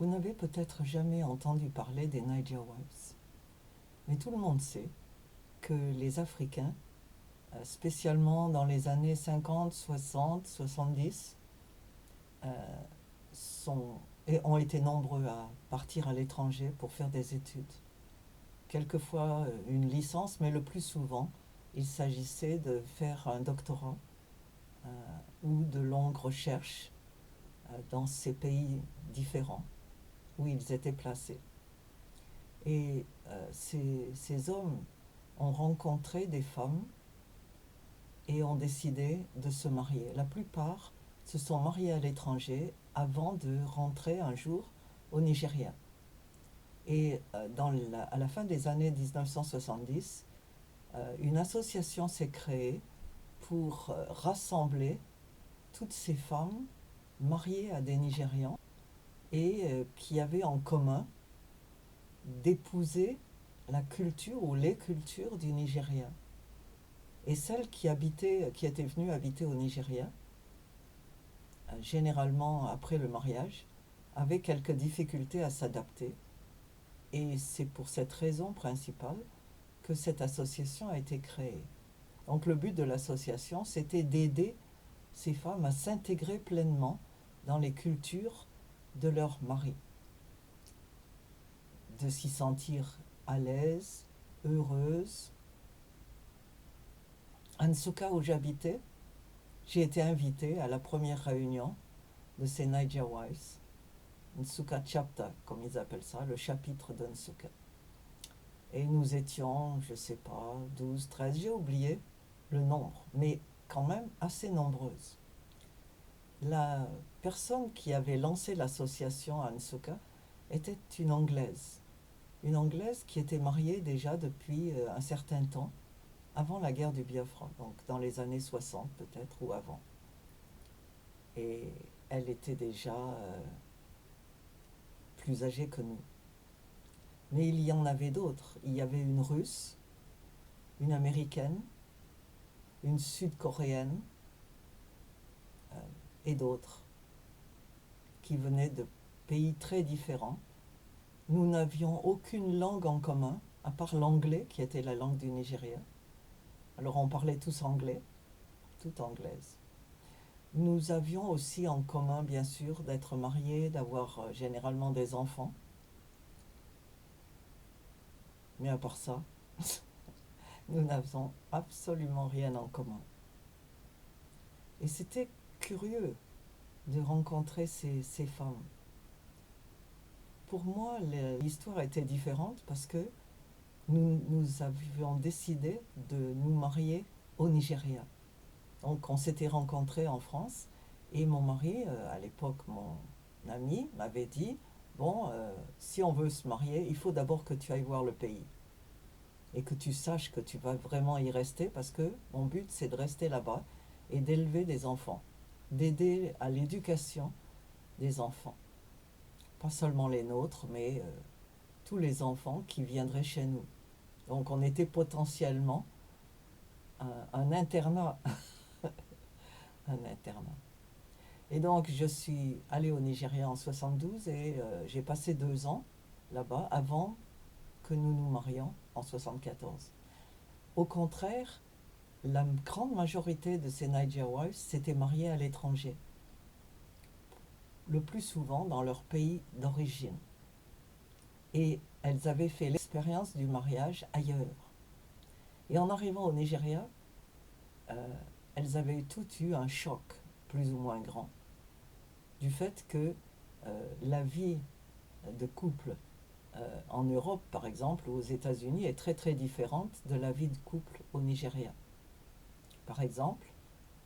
Vous n'avez peut-être jamais entendu parler des Niger Wives, mais tout le monde sait que les Africains, spécialement dans les années 50, 60, 70, sont, et ont été nombreux à partir à l'étranger pour faire des études. Quelquefois une licence, mais le plus souvent, il s'agissait de faire un doctorat ou de longues recherches dans ces pays différents où ils étaient placés. Et ces hommes ont rencontré des femmes et ont décidé de se marier. La plupart se sont mariés à l'étranger avant de rentrer un jour au Nigeria. Et à la fin des années 1970, une association s'est créée pour rassembler toutes ces femmes mariées à des Nigérians et qui avaient en commun d'épouser la culture ou les cultures du Nigeria. Et celles qui étaient venues habiter au Nigeria, généralement après le mariage, avaient quelques difficultés à s'adapter. Et c'est pour cette raison principale que cette association a été créée. Donc le but de l'association, c'était d'aider ces femmes à s'intégrer pleinement dans les cultures de leur mari, de s'y sentir à l'aise, heureuse. À Nsukka, où j'habitais, j'ai été invitée à la première réunion de ces Niger Wives, Nsukka Chapter, comme ils appellent ça, le chapitre de Nsukka. Et nous étions, je ne sais pas, 12, 13, j'ai oublié le nombre, mais quand même assez nombreuses. La personne qui avait lancé l'association à Nsukka était une Anglaise qui était mariée déjà depuis un certain temps, avant la guerre du Biafra, donc dans les années 60 peut-être ou avant. Et elle était déjà plus âgée que nous. Mais il y en avait d'autres. Il y avait une Russe, une Américaine, une Sud-Coréenne et d'autres qui venaient de pays très différents. Nous n'avions aucune langue en commun, à part l'anglais qui était la langue du Nigeria. Alors on parlait tous anglais, toutes anglaises. Nous avions aussi en commun, bien sûr, d'être mariés, d'avoir généralement des enfants. Mais à part ça, nous n'avions absolument rien en commun. Et c'était curieux de rencontrer ces femmes. Pour moi, l'histoire était différente parce que nous avions décidé de nous marier au Nigeria. Donc on s'était rencontrés en France et mon mari, à l'époque mon ami, m'avait dit, bon, si on veut se marier, il faut d'abord que tu ailles voir le pays et que tu saches que tu vas vraiment y rester parce que mon but c'est de rester là-bas et d'élever des enfants, d'aider à l'éducation des enfants. Pas seulement les nôtres, mais tous les enfants qui viendraient chez nous. Donc on était potentiellement un internat. Un internat. Et donc je suis allée au Nigeria en 72 et j'ai passé 2 ans là-bas avant que nous nous marions en 74. Au contraire, la grande majorité de ces Niger Wives s'étaient mariées à l'étranger, le plus souvent dans leur pays d'origine. Et elles avaient fait l'expérience du mariage ailleurs. Et en arrivant au Nigeria, elles avaient toutes eu un choc plus ou moins grand du fait que la vie de couple en Europe, par exemple, ou aux États-Unis, est très très différente de la vie de couple au Nigeria. Par exemple,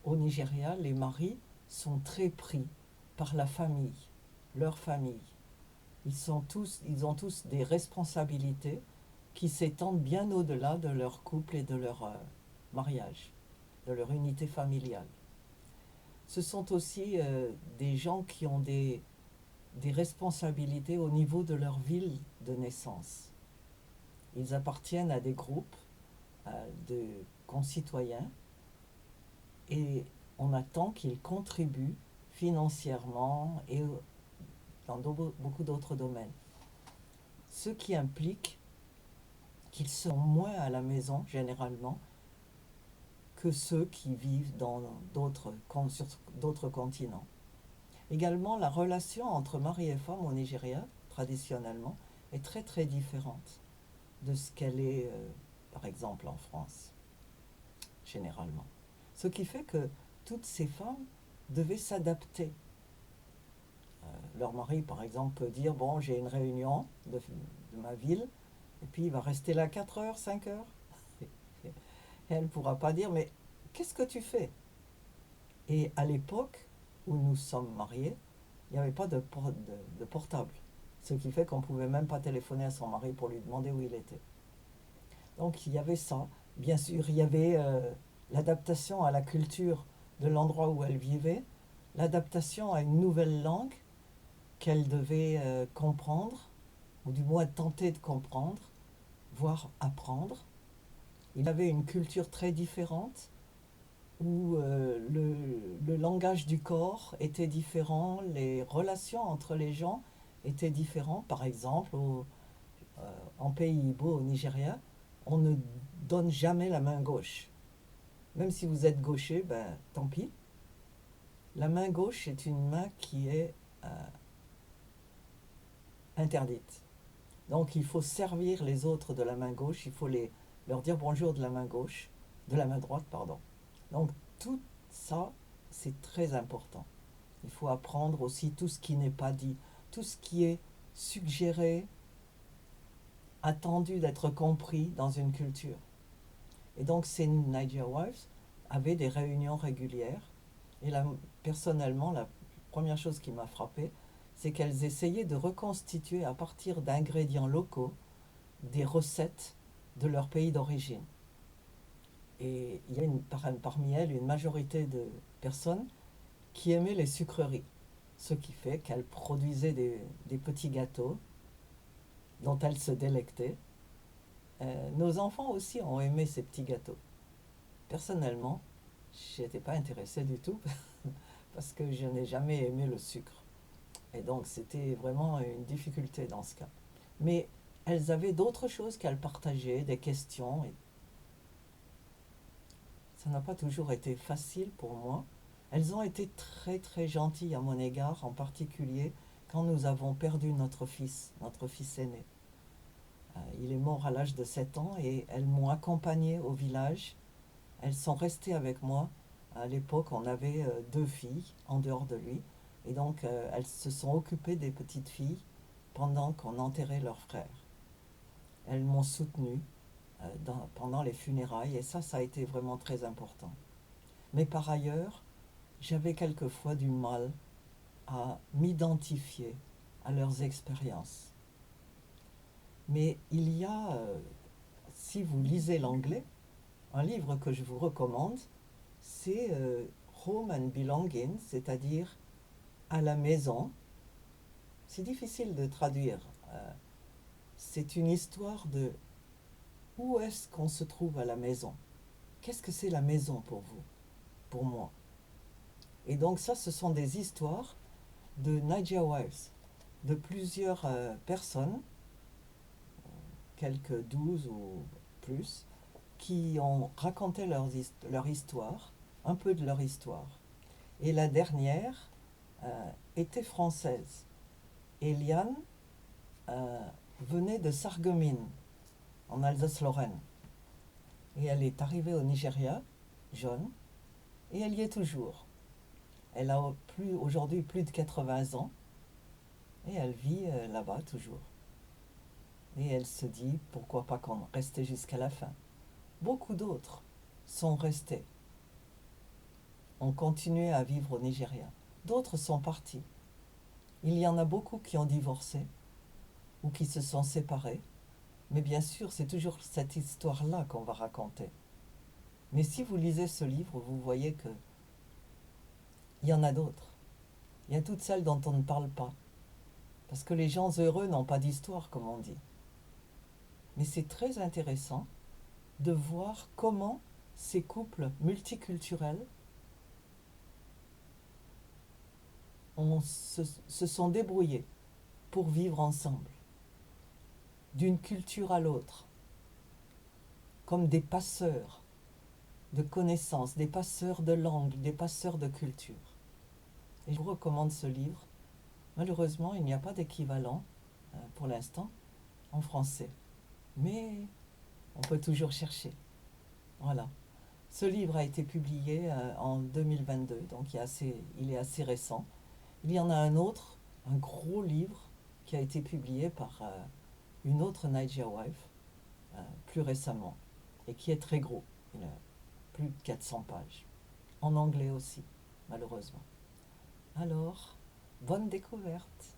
au Nigeria, les maris sont très pris par la famille, leur famille. Ils ont tous des responsabilités qui s'étendent bien au-delà de leur couple et de leur mariage, de leur unité familiale. Ce sont aussi des gens qui ont des responsabilités au niveau de leur ville de naissance. Ils appartiennent à des groupes de concitoyens et on attend qu'ils contribuent financièrement et dans beaucoup d'autres domaines. Ce qui implique qu'ils sont moins à la maison, généralement, que ceux qui vivent sur d'autres continents. Également, la relation entre mari et femme au Nigeria, traditionnellement, est très très différente de ce qu'elle est, par exemple, en France, généralement. Ce qui fait que toutes ces femmes devaient s'adapter. Leur mari, par exemple, peut dire, bon, j'ai une réunion de ma ville, et puis il va rester là 4 heures, 5 heures. Et elle ne pourra pas dire, mais qu'est-ce que tu fais? Et à l'époque où nous sommes mariés, il n'y avait pas de portable. Ce qui fait qu'on ne pouvait même pas téléphoner à son mari pour lui demander où il était. Donc il y avait ça. Bien sûr, il y avait l'adaptation à la culture de l'endroit où elle vivait, l'adaptation à une nouvelle langue qu'elle devait comprendre, ou du moins tenter de comprendre, voire apprendre. Il y avait une culture très différente, où le langage du corps était différent, les relations entre les gens étaient différentes. Par exemple, en pays Igbo, au Nigeria, on ne donne jamais la main gauche. Même si vous êtes gaucher, ben tant pis. La main gauche est une main qui est interdite. Donc il faut servir les autres de la main gauche, il faut leur dire bonjour de la main gauche, de la main droite, pardon. Donc tout ça, c'est très important. Il faut apprendre aussi tout ce qui n'est pas dit, tout ce qui est suggéré, attendu d'être compris dans une culture. Et donc ces Niger Wives avaient des réunions régulières. Et là, personnellement, la première chose qui m'a frappée, c'est qu'elles essayaient de reconstituer à partir d'ingrédients locaux des recettes de leur pays d'origine. Et il y a parmi elles une majorité de personnes qui aimaient les sucreries, ce qui fait qu'elles produisaient des petits gâteaux dont elles se délectaient. Nos enfants aussi ont aimé ces petits gâteaux. Personnellement, je n'étais pas intéressée du tout parce que je n'ai jamais aimé le sucre. Et donc c'était vraiment une difficulté dans ce cas. Mais elles avaient d'autres choses qu'elles partageaient, des questions. Et ça n'a pas toujours été facile pour moi. Elles ont été très très gentilles à mon égard, en particulier quand nous avons perdu notre fils aîné. Il est mort à l'âge de 7 ans et elles m'ont accompagné au village. Elles sont restées avec moi. À l'époque, on avait 2 filles en dehors de lui. Et donc, elles se sont occupées des petites filles pendant qu'on enterrait leur frère. Elles m'ont soutenue pendant les funérailles et ça a été vraiment très important. Mais par ailleurs, j'avais quelquefois du mal à m'identifier à leurs expériences. Mais il y a, si vous lisez l'anglais, un livre que je vous recommande, c'est Home and Belonging, c'est-à-dire à la maison. C'est difficile de traduire. C'est une histoire de où est-ce qu'on se trouve à la maison. Qu'est-ce que c'est la maison pour vous, pour moi? Et donc ça, ce sont des histoires de Niger Wives, de plusieurs personnes, quelques 12 ou plus, qui ont raconté leur histoire, un peu de leur histoire. Et la dernière était française. Eliane venait de Sarreguemines, en Alsace-Lorraine. Et elle est arrivée au Nigeria, jeune, et elle y est toujours. Elle a aujourd'hui plus de 80 ans, et elle vit là-bas toujours. Et elle se dit, pourquoi pas qu'on restait jusqu'à la fin. Beaucoup d'autres sont restés, ont continué à vivre au Nigeria. D'autres sont partis. Il y en a beaucoup qui ont divorcé ou qui se sont séparés. Mais bien sûr, c'est toujours cette histoire-là qu'on va raconter. Mais si vous lisez ce livre, vous voyez que il y en a d'autres. Il y a toutes celles dont on ne parle pas. Parce que les gens heureux n'ont pas d'histoire, comme on dit. Mais c'est très intéressant de voir comment ces couples multiculturels se sont débrouillés pour vivre ensemble, d'une culture à l'autre, comme des passeurs de connaissances, des passeurs de langue, des passeurs de culture. Et je vous recommande ce livre. Malheureusement, il n'y a pas d'équivalent pour l'instant en français, mais on peut toujours chercher. Voilà. Ce livre a été publié en 2022, donc il est assez récent. Il y en a un autre, un gros livre, qui a été publié par une autre Niger Wife plus récemment, et qui est très gros. Il a plus de 400 pages. En anglais aussi, malheureusement. Alors, bonne découverte!